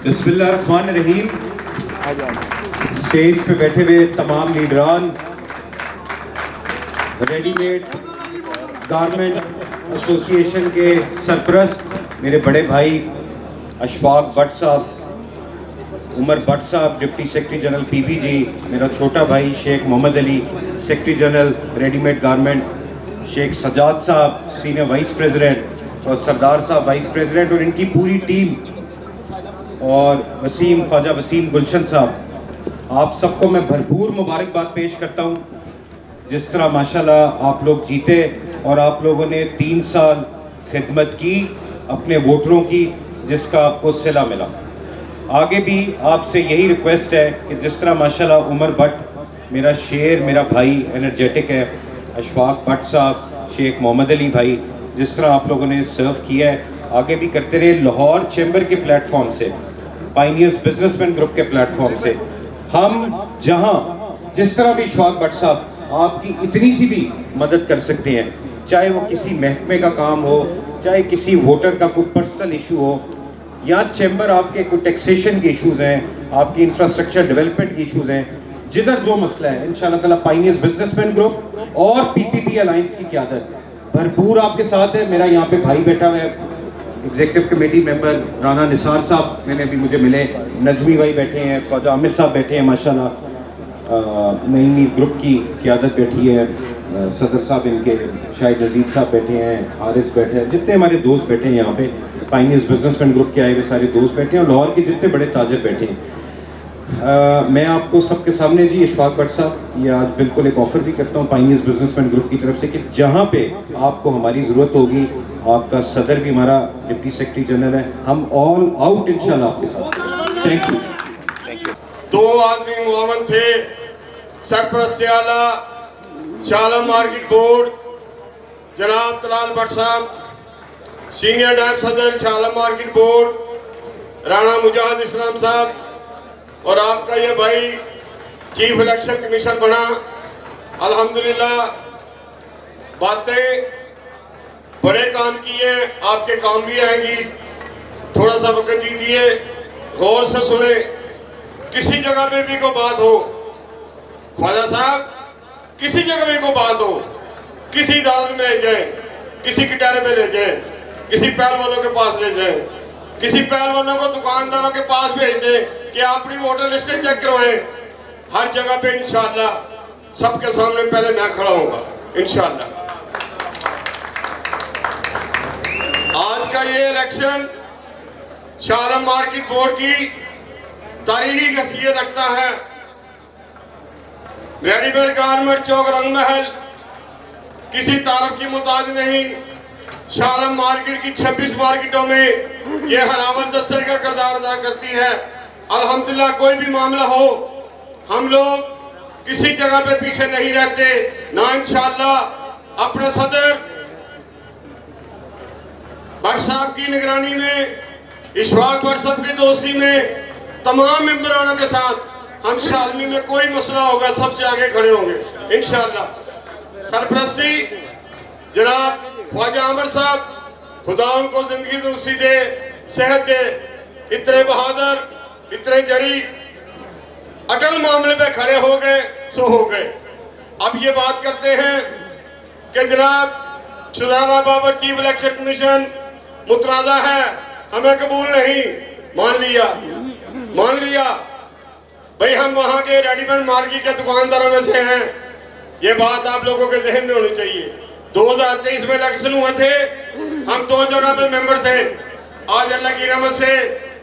بسم اللہ الرحمن الرحیم. اسٹیج پہ بیٹھے ہوئے تمام لیڈران، ریڈی میڈ گارمنٹ ایسوسی ایشن کے سرپرست میرے بڑے بھائی اشفاق بٹ صاحب، عمر بٹ صاحب deputy secretary general P B G, میرا چھوٹا بھائی Sheikh Muhammad Ali secretary general ready made garment, Sheikh Sajjad صاحب سینئر وائس پریزیڈنٹ اور سردار صاحب وائس پریزیڈنٹ اور ان کی پوری ٹیم، اور وسیم خواجہ وسیم گلشن صاحب، آپ سب کو میں بھرپور مبارکباد پیش کرتا ہوں. جس طرح ماشاءاللہ آپ لوگ جیتے اور آپ لوگوں نے 3 سال خدمت کی اپنے ووٹروں کی، جس کا آپ کو صلہ ملا. آگے بھی آپ سے یہی ریکویسٹ ہے کہ جس طرح ماشاءاللہ عمر بٹ میرا شیر، میرا بھائی انرجیٹک ہے، اشفاق بٹ صاحب، شیخ محمد علی بھائی، جس طرح آپ لوگوں نے سرو کیا ہے آگے بھی کرتے رہے. لاہور چیمبر کے پلیٹ فارم سے، پائنیئرز بزنس مین گروپ کے پلیٹ فارم سے، ہم جہاں جس طرح بھی اشفاق بٹ صاحب آپ کی اتنی سی بھی مدد کر سکتے ہیں، چاہے وہ کسی محکمے کا کام ہو، چاہے کسی ووٹر کا کوئی پرسنل ایشو ہو، یا چیمبر آپ کے کوئی ٹیکسیشن کے ایشوز ہیں، آپ کی انفراسٹرکچر ڈیولپمنٹ کے ایشوز ہیں، جدھر جو مسئلہ ہے انشاءاللہ تعالیٰ پائنیئرز بزنس مین گروپ اور پی پی پی الائنس کی قیادت بھرپور آپ کے ساتھ ہے. میرا یہاں پہ بھائی بیٹھا ہوا ہے، ایگزیکٹو کمیٹی ممبر رانا نثار صاحب میں نے ابھی مجھے ملے، نجمی بھائی بیٹھے ہیں، خواجہ عامر صاحب بیٹھے ہیں، ماشاءاللہ نئی گروپ کی قیادت بیٹھی ہے، صدر صاحب ان کے، شاہد عزیز صاحب بیٹھے ہیں، حارث بیٹھے ہیں، جتنے ہمارے دوست بیٹھے ہیں یہاں پہ پائنیئرز بزنس مین گروپ کے آئے ہوئے سارے دوست بیٹھے ہیں، اور لاہور کے جتنے بڑے تاجر بیٹھے ہیں. میں آپ کو سب کے سامنے جی اشفاق بٹ صاحب یہ آج بالکل ایک آفر بھی کرتا ہوں پائنیئرز بزنس مین گروپ کی طرف سے کہ جہاں پہ آپ کو ہماری ضرورت ہوگی، آپ کا صدر بھی ہمارا ڈپٹی سیکرٹری جنرل ہے، ہم آل آؤٹ انشاءاللہ آپ کے ساتھ. Thank you. 2 آدمی معاون تھے، سرپرست اعلیٰ شاہ عالم مارکیٹ بورڈ جناب طلال بٹ صاحب، سینئر نائب صدر شاہ عالم مارکیٹ بورڈ رانا مجاہد اسلام صاحب، اور آپ کا یہ بھائی چیف الیکشن کمیشن بنا. الحمدللہ باتیں بڑے کام کیے، آپ کے کام بھی آئیں گی. تھوڑا سا وقت دیجیے، غور سے سنیں. کسی جگہ پہ بھی کوئی بات ہو خواجہ صاحب، کسی جگہ بھی کوئی بات ہو، کسی عدالت میں لے جائیں، کسی کٹہرے پہ لے جائیں، کسی پہلوانوں کے پاس لے جائیں، کسی پہلوانوں کو دکانداروں کے پاس بھیج دیں کہ آپ اپنی ووٹر لسٹیں چیک کروائیں. ہر جگہ پہ انشاءاللہ سب کے سامنے پہلے میں کھڑا ہوں گا انشاءاللہ. آج کا یہ election Shah Alam market board کی تاریخی حیثیت رکھتا ہے. ریڈی میڈ گارمنٹ چوک رنگ محل کسی تعارف کی محتاج نہیں. شاہ عالم مارکیٹ کی 26 مارکیٹوں میں یہ حراوت دستے کا کردار ادا کرتی ہے. الحمدللہ کوئی بھی معاملہ ہو ہم لوگ کسی جگہ پہ پیچھے نہیں رہتے، نہ انشاءاللہ اپنے صدر بٹ صاحب کی نگرانی میں، اشفاق بٹ صاحب کی دوستی میں، تمام ممبرانوں کے ساتھ ہم شالمی میں کوئی مسئلہ ہوگا سب سے آگے کھڑے ہوں گے انشاءاللہ. سرپرستی جناب خواجہ عامر صاحب، خدا ان کو زندگی درستی دے، صحت دے، اتنے بہادر، اتنے جری، اٹل معاملے پہ کھڑے ہو گئے سو ہو گئے. اب یہ بات کرتے ہیں کہ جناب شہزادہ بابر چیف الیکشن کمیشن متنازع ہے، ہمیں قبول نہیں. مان لیا بھئی ہم وہاں کے ریڈی میڈ مارکیٹ کے دکانداروں میں سے ہیں. یہ بات آپ لوگوں کے ذہن میں ہونی چاہیے. 2023 میں الیکشن ہوئے تھے، ہم 2 جگہ پہ ممبر تھے. آج اللہ کی رحمت سے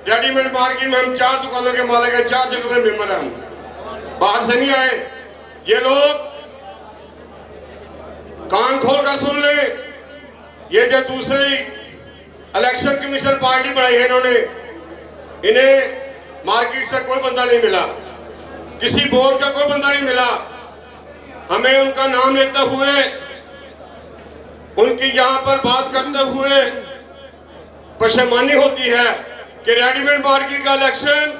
ریڈی میڈ مارکیٹ میں ہم 4 دکانوں کے مالک ہیں، 4 جگہ پہ ممبر ہیں. ہم باہر سے نہیں آئے. یہ لوگ کان کھول کر سن لیں، یہ جو دوسری الیکشن کمیشن پارٹی بڑھائی ہے انہیں مارکیٹ سے کوئی بندہ نہیں ملا، کسی بورڈ کا کوئی بندہ نہیں ملا. ہمیں ان کا نام لیتے ہوئے، ان کی یہاں پر بات کرتے ہوئے پشیمانی ہوتی ہے کہ ریڈی میڈ مارکیٹ کا الیکشن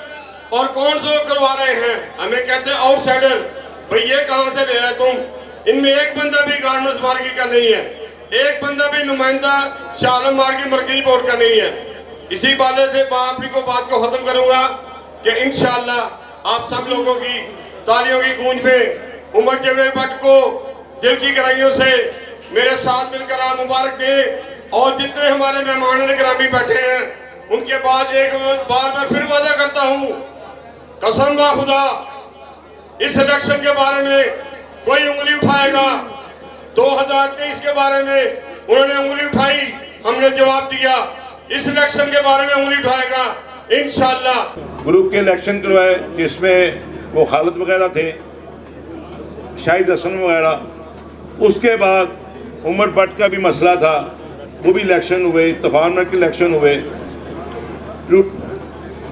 اور کون سے کروا رہے ہیں. ہمیں کہتے ہیں آؤٹ سائڈر. بھئی یہ کہاں سے لے رہے تم؟ ان میں ایک بندہ بھی گارمنٹس مارکیٹ کا نہیں ہے، ایک بندہ بھی نمائندہ شاہ عالم مارکیٹ مرکزی بورڈ کا نہیں ہے. اسی والے سے اپنی کو بات کو ختم کروں گا کہ انشاءاللہ آپ سب لوگوں کی تالیوں کی گونج میں عمر جاوید بٹ کو دل کی گہرائیوں سے میرے ساتھ مل کر آپ مبارک دیں، اور جتنے ہمارے مہمان گرامی بیٹھے ہیں ان کے بعد ایک بار میں پھر وعدہ کرتا ہوں، قسم با خدا اس الیکشن کے بارے میں کوئی انگلی اٹھائے گا، 2023 کے بارے میں انہوں نے انگلی اٹھائی، ہم نے جواب دیا، اس الیکشن کے بارے میں انگلی اٹھائے گا انشاءاللہ۔ گروپ کے الیکشن کروائے جس میں وہ خالد وغیرہ تھے، شاہد حسن وغیرہ، اس کے بعد عمر بٹ کا بھی مسئلہ تھا، وہ بھی الیکشن ہوئے، طوفان مارکیٹ کے الیکشن ہوئے،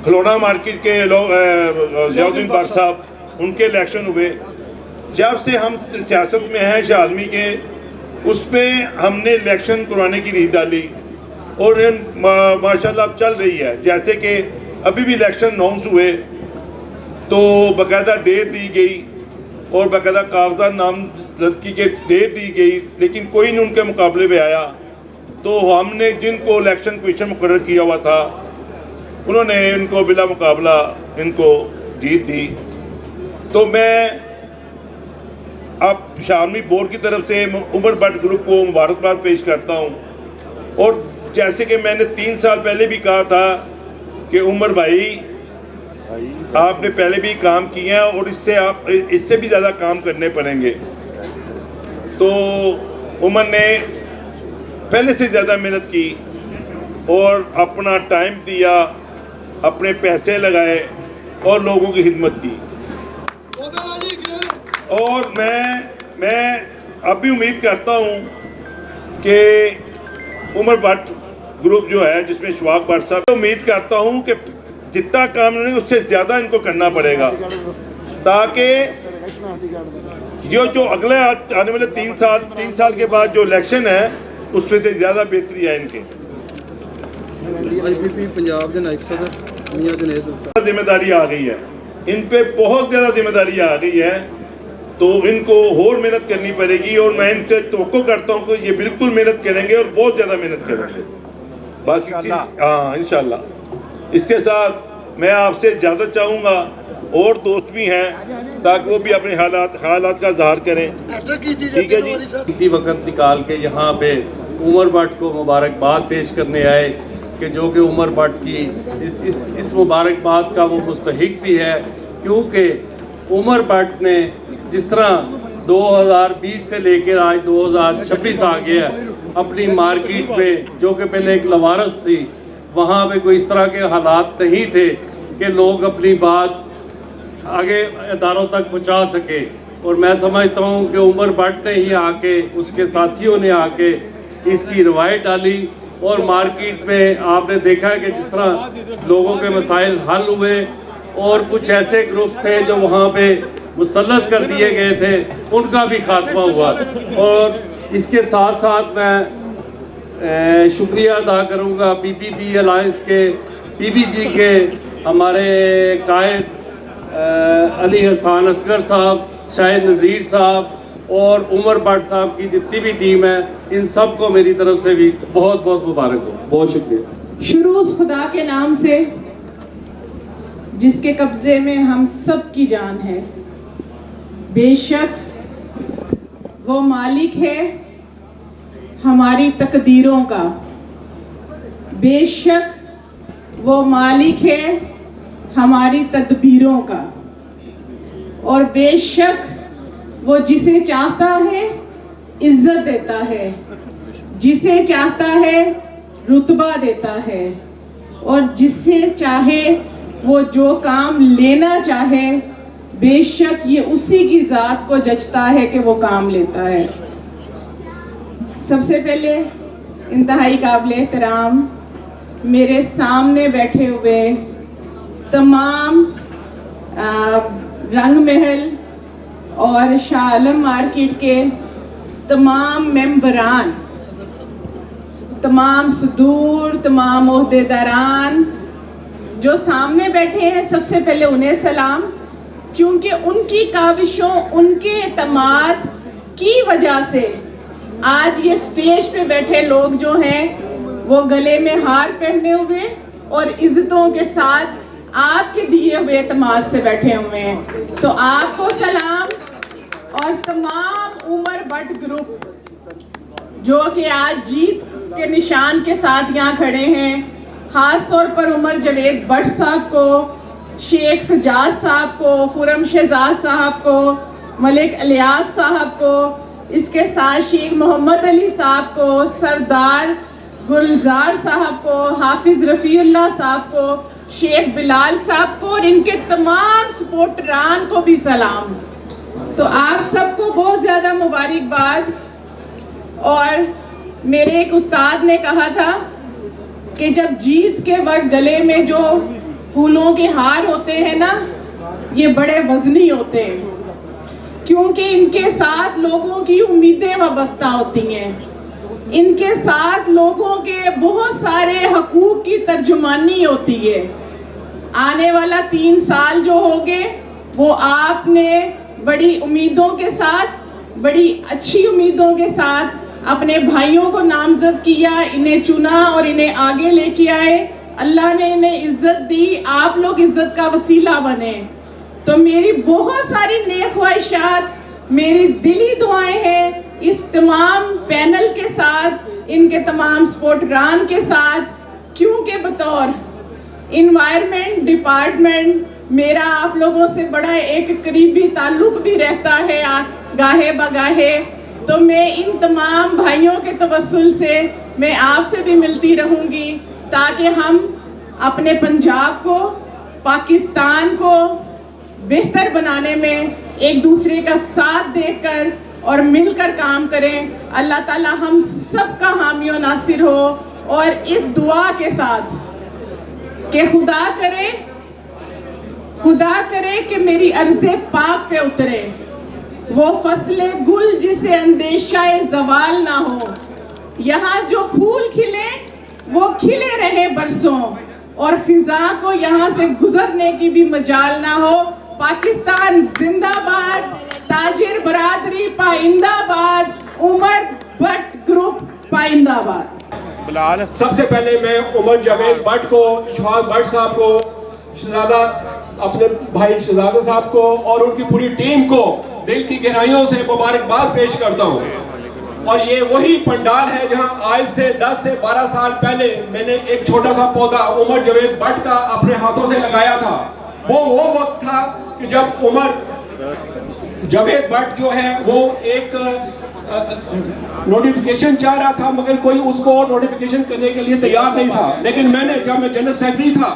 کھلونا مارکیٹ کے لوگ ضیاء الدین بٹ صاحب ان کے الیکشن ہوئے۔ جب سے ہم سیاست میں ہیں شاہ عالمی کے، اس پہ ہم نے الیکشن کروانے کی ریت ڈالی اور ماشاءاللہ اب چل رہی ہے۔ جیسے کہ ابھی بھی الیکشن اناؤنس ہوئے تو باقاعدہ ڈیٹ دی گئی اور باقاعدہ کاغذات نامزدگی کے ڈیٹ دی گئی، لیکن کوئی نہیں ان کے مقابلے میں آیا، تو ہم نے جن کو الیکشن کمیشن مقرر کیا ہوا تھا انہوں نے ان کو بلا مقابلہ ان کو جیت دی۔ تو میں اب شاہ عالمی بورڈ کی طرف سے عمر بٹ گروپ کو مبارکباد پیش کرتا ہوں، اور جیسے کہ میں نے 3 سال پہلے بھی کہا تھا کہ عمر بھائی آپ نے پہلے بھی کام کیے ہیں اور اس سے بھی زیادہ کام کرنے پڑیں گے، تو عمر نے پہلے سے زیادہ محنت کی اور اپنا ٹائم دیا، اپنے پیسے لگائے اور لوگوں کی خدمت کی، اور میں اب بھی امید کرتا ہوں کہ عمر بٹ گروپ جو ہے جس میں اشفاق بٹ صاحب، امید کرتا ہوں کہ جتنا کام انہوں نے اس سے زیادہ ان کو کرنا پڑے گا، تاکہ یہ جو اگلے آنے والے 3 سال کے بعد جو الیکشن ہے اس میں سے زیادہ بہتری ہے ان کے۔ پنجاب کے نائب صدر میاں جنید سلطان، ذمہ داری آ گئی ہے ان پہ، بہت زیادہ ذمہ داری آ گئی ہے، تو ان کو اور محنت کرنی پڑے گی، اور میں ان سے توقع کرتا ہوں کہ یہ بالکل محنت کریں گے اور بہت زیادہ محنت کریں گے، بس ہاں انشاءاللہ۔ اس کے ساتھ میں آپ سے اجازت چاہوں گا، اور دوست بھی ہیں تاکہ وہ بھی اپنے حالات کا اظہار کریں، ٹھیک ہے جی؟ کتنی وقت نکال کے یہاں پہ عمر بٹ کو مبارکباد پیش کرنے آئے کہ جو کہ عمر بٹ کی اس مبارکباد کا وہ مستحق بھی ہے، کیونکہ عمر بٹ نے جس طرح 2020 سے لے کے آج 2026 آ گیا اپنی مارکیٹ پہ، جو کہ پہلے ایک لوارس تھی، وہاں پہ کوئی اس طرح کے حالات نہیں تھے کہ لوگ اپنی بات آگے اداروں تک پہنچا سکے، اور میں سمجھتا ہوں کہ عمر بٹ نے ہی آ کے، اس کے ساتھیوں نے آ کے اس کی روایت ڈالی، اور مارکیٹ میں آپ نے دیکھا کہ جس طرح لوگوں کے مسائل حل ہوئے، اور کچھ ایسے گروپس تھے جو وہاں پہ مسلط کر دیے گئے تھے ان کا بھی خاتمہ ہوا۔ اور اس کے ساتھ ساتھ میں شکریہ ادا کروں گا پی پی پی الائنس کے، پی پی جی کے ہمارے قائد علی حسان اصغر صاحب، شاہد نذیر صاحب اور عمر بٹ صاحب کی جتنی بھی ٹیم ہے، ان سب کو میری طرف سے بھی بہت بہت مبارک ہو، بہت شکریہ۔ شروع اس خدا کے نام سے جس کے قبضے میں ہم سب کی جان ہے، بے شک وہ مالک ہے ہماری تقدیروں کا، بے شک وہ مالک ہے ہماری تدبیروں کا، اور بے شک وہ جسے چاہتا ہے عزت دیتا ہے، جسے چاہتا ہے رتبہ دیتا ہے، اور جسے چاہے وہ جو کام لینا چاہے بے شک یہ اسی کی ذات کو جچتا ہے کہ وہ کام لیتا ہے۔ سب سے پہلے انتہائی قابل احترام میرے سامنے بیٹھے ہوئے تمام رنگ محل اور شاہ عالم مارکیٹ کے تمام ممبران، تمام صدور، تمام عہدیداران جو سامنے بیٹھے ہیں، سب سے پہلے انہیں سلام، کیونکہ ان کی کاوشوں، ان کے اعتماد کی وجہ سے آج یہ سٹیج پہ بیٹھے لوگ جو ہیں وہ گلے میں ہار پہنے ہوئے اور عزتوں کے ساتھ آپ کے دیے ہوئے اعتماد سے بیٹھے ہوئے ہیں. تو آپ کو سلام, اور تمام عمر بٹ گروپ جو کہ آج جیت کے نشان کے ساتھ یہاں کھڑے ہیں, خاص طور پر عمر جاوید بٹ صاحب کو, شیخ سجاد صاحب کو, خرم شہزاد صاحب کو, ملک الیاس صاحب کو, اس کے ساتھ شیخ محمد علی صاحب کو, سردار گلزار صاحب کو, حافظ رفیع اللہ صاحب کو, شیخ بلال صاحب کو, اور ان کے تمام سپورٹران کو بھی سلام. تو آپ سب کو بہت زیادہ مبارکباد. اور میرے ایک استاد نے کہا تھا کہ جب جیت کے وقت گلے میں جو پھولوں کے ہار ہوتے ہیں نا, یہ بڑے وزنی ہوتے ہیں, کیونکہ ان کے ساتھ لوگوں کی امیدیں وابستہ ہوتی ہیں, ان کے ساتھ لوگوں کے بہت سارے حقوق کی ترجمانی ہوتی ہے. آنے والا 3 سال جو ہوگے وہ آپ نے بڑی امیدوں کے ساتھ, بڑی اچھی امیدوں کے ساتھ اپنے بھائیوں کو نامزد کیا, انہیں چنا اور انہیں آگے لے کے آئے. اللہ نے انہیں عزت دی, آپ لوگ عزت کا وسیلہ بنے. تو میری بہت ساری نیک خواہشات, میری دلی دعائیں ہیں اس تمام پینل کے ساتھ, ان کے تمام سپورٹران کے ساتھ, کیونکہ بطور انوائرمنٹ ڈپارٹمنٹ میرا آپ لوگوں سے بڑا ایک قریبی تعلق بھی رہتا ہے گاہے بگاہے. تو میں ان تمام بھائیوں کے توسل سے میں آپ سے بھی ملتی رہوں گی, تاکہ ہم اپنے پنجاب کو, پاکستان کو بہتر بنانے میں ایک دوسرے کا ساتھ دے کر اور مل کر کام کریں. اللہ تعالی ہم سب کا حامی و ناصر ہو. اور اس دعا کے ساتھ کہ خدا کرے کہ میری عرض پاک پہ اترے وہ فصل گل جسے اندیشہ زوال نہ ہو. یہاں جو پھول کھلے وہ کھلے رہے برسوں, اور خزاں کو یہاں سے گزرنے کی بھی مجال نہ ہو. پاکستان زندہ باد, تاجر برادری پائندہ باد, عمر بٹ گروپ پائندہ باد. سب سے پہلے میں عمر جاوید بٹ کو, اشفاق بٹ صاحب کو, شہزادہ اپنے بھائی شہزادہ صاحب کو اور ان کی پوری ٹیم کو دل کی گہرائیوں سے مبارکباد پیش کرتا ہوں. اور یہ وہی پنڈال ہے جہاں آج سے 10 سے 12 سال پہلے میں نے ایک چھوٹا سا پودا عمر جاوید بٹ کا اپنے ہاتھوں سے لگایا تھا. وہ وقت تھا کہ جب عمر جاوید بٹ جو ہے وہ ایک نوٹیفیکیشن چاہ رہا تھا, مگر کوئی اس کو نوٹیفیکیشن کرنے کے لیے تیار نہیں تھا. لیکن میں نے, جب میں جنرل سیکرٹری تھا,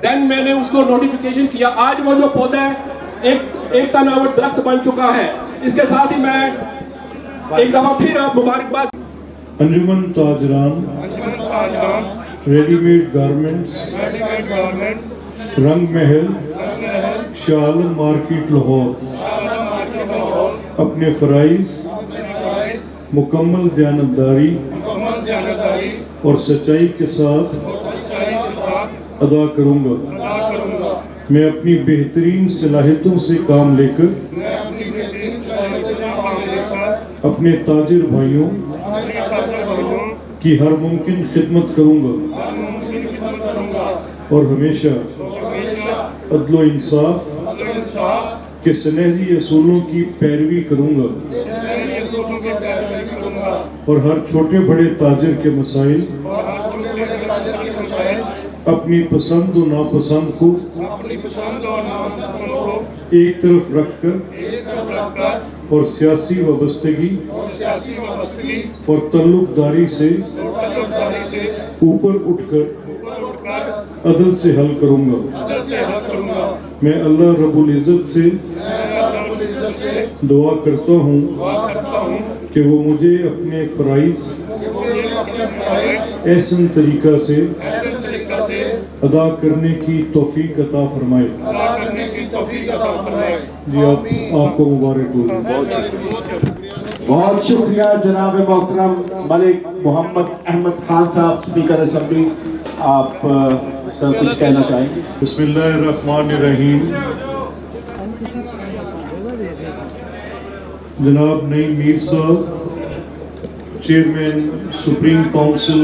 دین میں نے اس کو نوٹیفیکیشن کیا. آج وہ جو پودا ہے ایک تناور درخت بن چکا ہے. اس کے ساتھ ہی میں ایک دفعہ پھر مبارکباد. انجمن تاجران, ریڈی میڈ گارمنٹس, رنگ محل, شاہ عالم مارکیٹ لاہور اپنے فرائض مکمل دیانتداری اور سچائی کے ساتھ ادا کروں گا. میں اپنی بہترین صلاحیتوں سے کام لے کر اپنے تاجر بھائیوں کی ہر ممکن خدمت کروں گا اور ہمیشہ عدل و انصاف کے سنہری اصولوں کی پیروی کروں گا اور ہر چھوٹے بڑے تاجر کے مسائل اپنی پسند و ناپسند کو ایک طرف رکھ کر اور سیاسی وابستگی اور تعلق داری سے اوپر اٹھ کر عدل سے حل کروں گا. میں اللہ رب العزت سے دعا کرتا ہوں کہ وہ مجھے اپنے فرائض احسن طریقہ سے ادا کرنے کی توفیق عطا فرمائے. جی آپ کو مبارک ہو. بہت شکریہ جناب محترم ملک محمد احمد خان صاحب, اسپیکر اسمبلی. آپ سر کچھ کہنا چاہیں گے؟ بسم اللہ الرحمن الرحیم. جناب نعیم میر صاحب, چیئرمین سپریم کونسل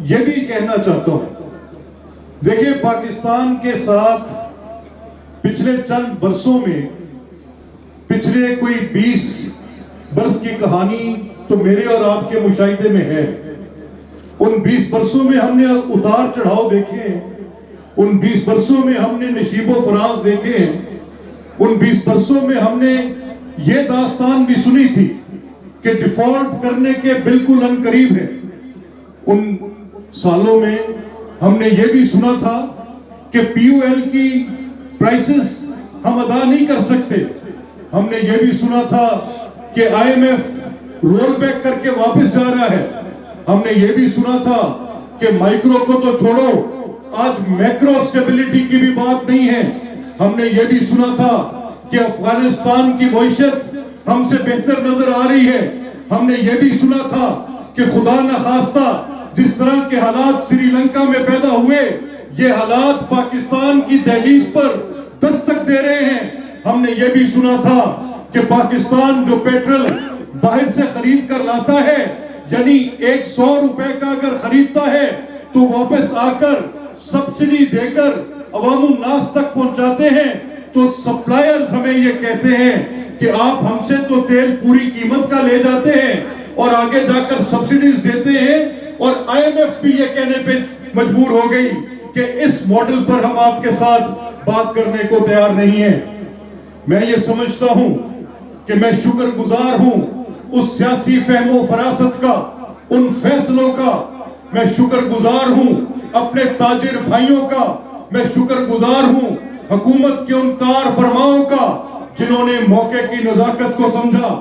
یہ بھی کہنا چاہتا ہوں، دیکھیں پاکستان کے ساتھ پچھلے چند برسوں میں، پچھلے کوئی 20 برس کی کہانی تو میرے اور آپ کے مشاہدے میں ہے۔ ان 20 برسوں میں ہم نے اتار چڑھاؤ دیکھے ہیں، ان 20 برسوں میں ہم نے نشیب و فراز دیکھے ہیں، ان 20 برسوں میں ہم نے یہ داستان بھی سنی تھی کہ ڈیفالٹ کرنے کے بالکل ان قریب ہے۔ ان سالوں میں ہم نے یہ بھی سنا تھا کہ پی یو ایل کی پرائسز ہم ادا نہیں کر سکتے، ہم نے یہ بھی سنا تھا کہ I M F roll back کر کے واپس جا رہا ہے، ہم نے یہ بھی سنا تھا کہ مائکرو کو تو چھوڑو، آج میکرو سٹیبلٹی کی بھی بات نہیں ہے، ہم نے یہ بھی سنا تھا کہ افغانستان کی معیشت ہم سے بہتر نظر آ رہی ہے، ہم نے یہ بھی سنا تھا کہ خدا نخواستہ جس طرح کے حالات سری لنکا میں پیدا ہوئے، یہ حالات پاکستان کی دہلیز پر دستک دے رہے ہیں، ہم نے یہ بھی سنا تھا کہ پاکستان جو پیٹرول باہر سے خرید کر لاتا ہے، یعنی 100 روپے کا اگر خریدتا ہے تو واپس آ کر سبسڈی دے کر عوام الناس تک پہنچاتے ہیں، تو سپلائرز ہمیں یہ کہتے ہیں کہ آپ ہم سے تو تیل پوری قیمت کا لے جاتے ہیں اور آگے جا کر سبسڈیز دیتے ہیں، اور آئی ایم ایف بھی یہ کہنے پہ مجبور ہو گئی کہ اس ماڈل پر ہم آپ کے ساتھ بات کرنے کو تیار نہیں ہیں۔ میں یہ سمجھتا ہوں کہ میں شکر گزار ہوں اس سیاسی فہم و فراست کا، ان فیصلوں کا، میں شکر گزار ہوں اپنے تاجر بھائیوں کا، میں شکر گزار ہوں حکومت کے ان کار فرماؤں کا جنہوں نے موقع کی نزاکت کو سمجھا،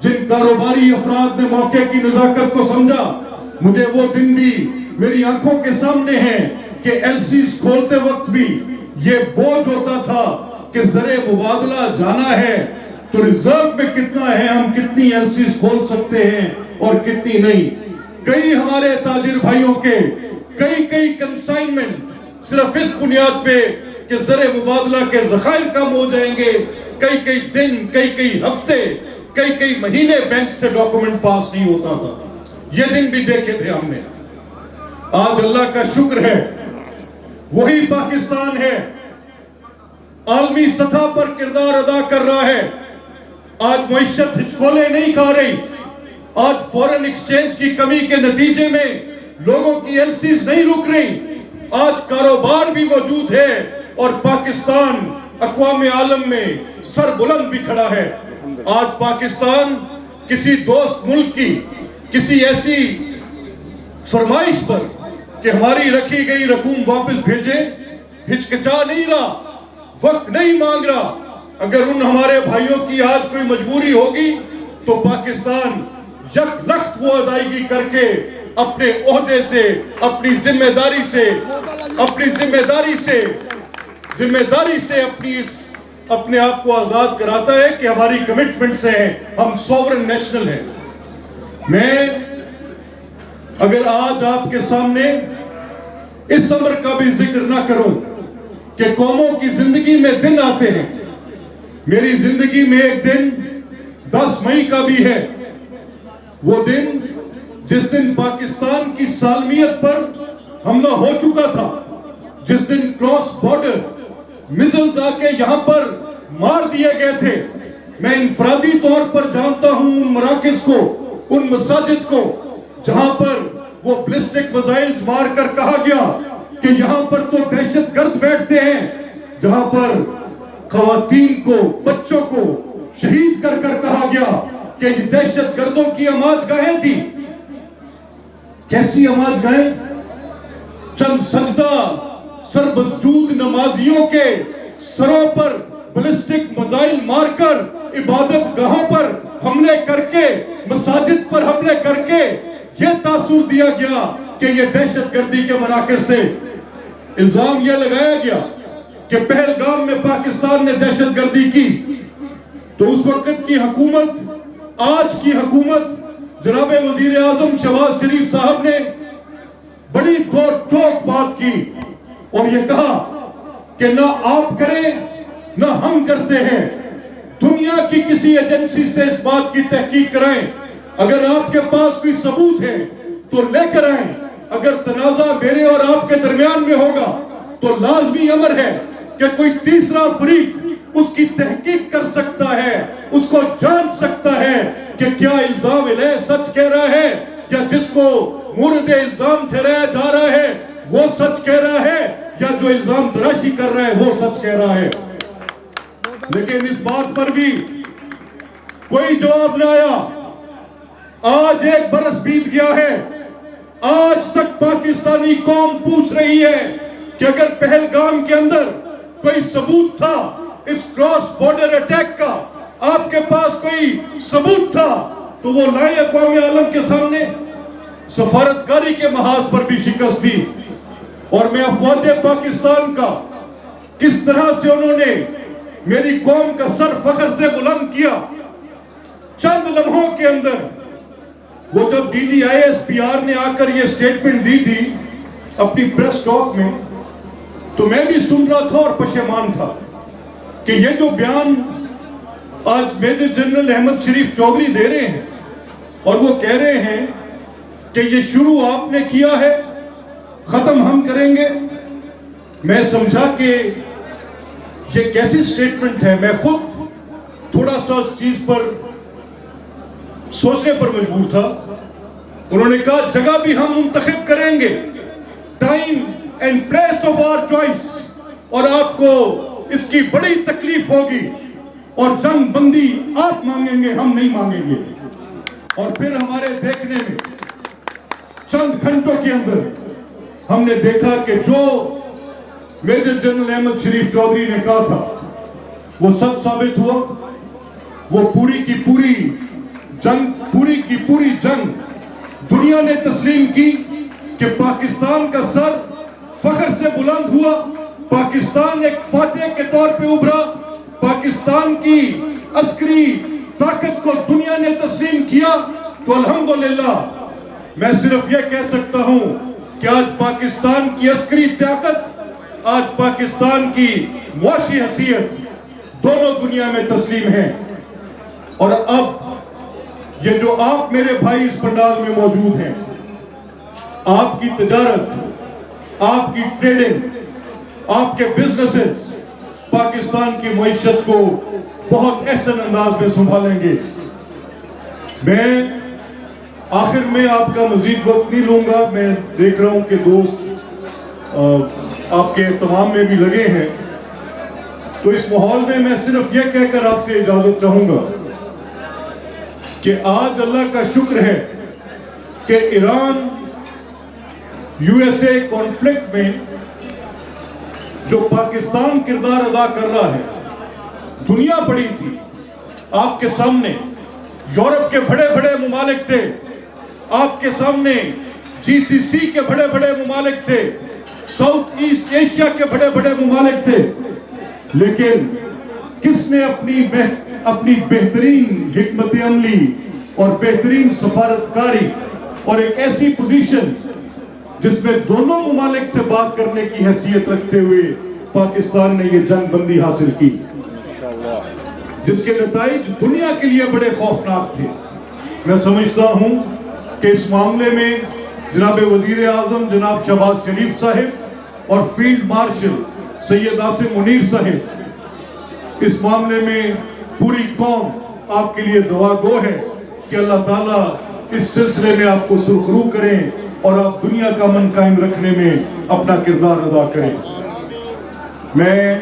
جن کاروباری افراد نے موقع کی نزاکت کو سمجھا۔ مجھے وہ دن بھی میری آنکھوں کے سامنے ہیں کہ ایل سیز کھولتے وقت بھی یہ بوجھ ہوتا تھا کہ زر مبادلہ جانا ہے تو ریزرو میں کتنا ہے، ہم کتنی ایل سیز کھول سکتے ہیں اور کتنی نہیں۔ کئی ہمارے تاجر بھائیوں کے کئی کنسائنمنٹ صرف اس بنیاد پہ کہ زر مبادلہ کے ذخائر کم ہو جائیں گے، کئی دن، کئی ہفتے، کئی مہینے بینک سے ڈاکومنٹ پاس نہیں ہوتا تھا، یہ دن بھی دیکھے تھے ہم نے۔ آج اللہ کا شکر ہے وہی پاکستان ہے، عالمی سطح پر کردار ادا کر رہا ہے، آج معیشت ہچکولے نہیں کھا رہی، آج فورن ایکسچینج کی کمی کے نتیجے میں لوگوں کی ایل سیز نہیں رک رہی، آج کاروبار بھی موجود ہے اور پاکستان اقوام عالم میں سر بلند بھی کھڑا ہے۔ آج پاکستان کسی دوست ملک کی کسی ایسی فرمائش پر کہ ہماری رکھی گئی رقوم واپس بھیجے ہچکچا نہیں رہا، وقت نہیں مانگ رہا۔ اگر ان ہمارے بھائیوں کی آج کوئی مجبوری ہوگی تو پاکستان یک لخت وہ ادائیگی کر کے اپنے عہدے سے، اپنی ذمہ داری سے اپنے آپ کو آزاد کراتا ہے کہ ہماری کمٹمنٹ سے ہیں، ہم سوورن نیشنل ہیں۔ میں اگر آج آپ کے سامنے اس امر کا بھی ذکر نہ کروں کہ قوموں کی زندگی میں دن آتے ہیں، میری زندگی میں ایک دن 10 مئی کا بھی ہے، وہ دن جس دن پاکستان کی سالمیت پر حملہ ہو چکا تھا، جس دن کراس بارڈر میزائلز آ کے یہاں پر مار دیے گئے تھے۔ میں انفرادی طور پر جانتا ہوں ان مراکز کو، ان مساجد کو جہاں پر وہ بلسٹک میزائلز مار کر کہا گیا کہ یہاں پر تو دہشت گرد بیٹھتے ہیں، جہاں پر خواتین کو، بچوں کو شہید کر کر کہا گیا کہ یہ دہشت گردوں کی آماج گاہیں تھی۔ کیسی آماج گاہیں؟ چند سجدہ سربسجود نمازیوں کے سروں پر بلسٹک میزائل مار کر، عبادت گاہوں پر حملے کر کے، مساجد پر حملے کر کے یہ تاثر دیا گیا کہ یہ دہشت گردی کے مراکز تھے۔ الزام یہ لگایا گیا کہ پہلگام میں پاکستان نے دہشت گردی کی، تو اس وقت کی حکومت، آج کی حکومت، جناب وزیر اعظم شہباز شریف صاحب نے بڑی دو ٹوک بات کی اور یہ کہا کہ نہ آپ کریں نہ ہم کرتے ہیں، دنیا کی کسی ایجنسی سے اس بات کی تحقیق کرائیں، اگر آپ کے پاس کوئی ثبوت ہے تو لے کر آئیں، اگر تنازع میرے اور آپ کے درمیان میں ہوگا تو لازمی امر ہے کہ کوئی تیسرا فریق اس کی تحقیق کر سکتا ہے، اس کو جان سکتا ہے کہ کیا الزام علیہ سچ کہہ رہا ہے یا جس کو مورد الزام ٹھہرایا جا رہا ہے وہ سچ کہہ رہا ہے یا جو الزام تراشی کر رہا ہے وہ سچ کہہ رہا ہے۔ لیکن اس بات پر بھی کوئی جواب نہ آیا۔ آج 1 برس بیت گیا ہے، آج تک پاکستانی قوم پوچھ رہی ہے کہ اگر پہلگام کے اندر کوئی ثبوت تھا اس کراس بارڈر اٹیک کا، آپ کے پاس کوئی ثبوت تھا تو وہ لائیں اقوام عالم کے سامنے۔ سفارتکاری کے محاذ پر بھی شکست دی، اور میں افواج پاکستان کا کس طرح سے انہوں نے میری قوم کا سر فخر سے بلند کیا۔ چند لمحوں کے اندر وہ جب DGISPR نے آ کر یہ سٹیٹمنٹ دی تھی اپنی پریس ٹاک میں، تو میں بھی سن رہا تھا اور پشیمان تھا کہ یہ جو بیان آج میجر جنرل احمد شریف چودھری دے رہے ہیں اور وہ کہہ رہے ہیں کہ یہ شروع آپ نے کیا ہے، ختم ہم کریں گے، میں سمجھا کہ یہ کیسی سٹیٹمنٹ ہے۔ میں خود تھوڑا سا اس چیز پر سوچنے پر مجبور تھا۔ انہوں نے کہا جگہ بھی ہم منتخب کریں گے، time and place of our choice, اور آپ کو اس کی بڑی تکلیف ہوگی، اور جنگ بندی آپ مانگیں گے، ہم نہیں مانگیں گے۔ اور پھر ہمارے دیکھنے میں چند گھنٹوں کے اندر ہم نے دیکھا کہ جو میجر جنرل احمد شریف چودھری نے کہا تھا وہ سچ ثابت ہوا۔ وہ پوری کی پوری جنگ دنیا نے تسلیم کی کہ پاکستان کا سر فخر سے بلند ہوا، پاکستان ایک فاتح کے طور پہ ابھرا، پاکستان کی عسکری طاقت کو دنیا نے تسلیم کیا۔ تو الحمدللہ میں صرف یہ کہہ سکتا ہوں کہ آج پاکستان کی عسکری طاقت، آج پاکستان کی معاشی حیثیت دونوں دنیا میں تسلیم ہے۔ اور اب یہ جو آپ میرے بھائی اس پنڈال میں موجود ہیں، آپ کی تجارت، آپ کی ٹریڈنگ، آپ کے بزنسز پاکستان کی معیشت کو بہت احسن انداز میں سنبھالیں گے۔ میں آخر میں آپ کا مزید وقت نہیں لوں گا، میں دیکھ رہا ہوں کہ دوست آپ کے اہتمام میں بھی لگے ہیں، تو اس ماحول میں صرف یہ کہہ کر آپ سے اجازت چاہوں گا کہ آج اللہ کا شکر ہے کہ ایران USA کانفلکٹ میں جو پاکستان کردار ادا کر رہا ہے، دنیا پڑی تھی آپ کے سامنے، یورپ کے بڑے بڑے ممالک تھے آپ کے سامنے، GCC کے بڑے بڑے ممالک تھے، ساؤتھ ایسٹ ایشیا کے بڑے بڑے ممالک تھے، لیکن کس نے اپنی بہترین حکمت عملی اور بہترین سفارتکاری اور ایک ایسی پوزیشن جس میں دونوں ممالک سے بات کرنے کی حیثیت رکھتے ہوئے پاکستان نے یہ جنگ بندی حاصل کی، جس کے نتائج دنیا کے لیے بڑے خوفناک تھے۔ میں سمجھتا ہوں کہ اس معاملے میں جناب وزیر اعظم جناب شہباز شریف صاحب اور فیلڈ مارشل سید عاصم منیر صاحب، اس معاملے میں پوری قوم آپ کے لیے دعا گو ہے کہ اللہ تعالیٰ اس سلسلے میں آپ کو سرخرو کریں اور آپ دنیا کا امن قائم رکھنے میں اپنا کردار ادا کریں۔ میں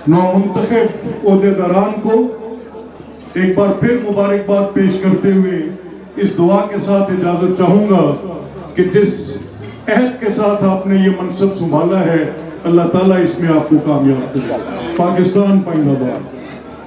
نومنتخب عہدیداران کو ایک بار پھر مبارکباد پیش کرتے ہوئے اس دعا کے ساتھ اجازت چاہوں گا کہ جس عہد کے ساتھ آپ نے یہ منصب سنبھالا ہے، اللہ تعالیٰ اس میں آپ کو کامیاب کرے۔ پاکستان پائندہ باد۔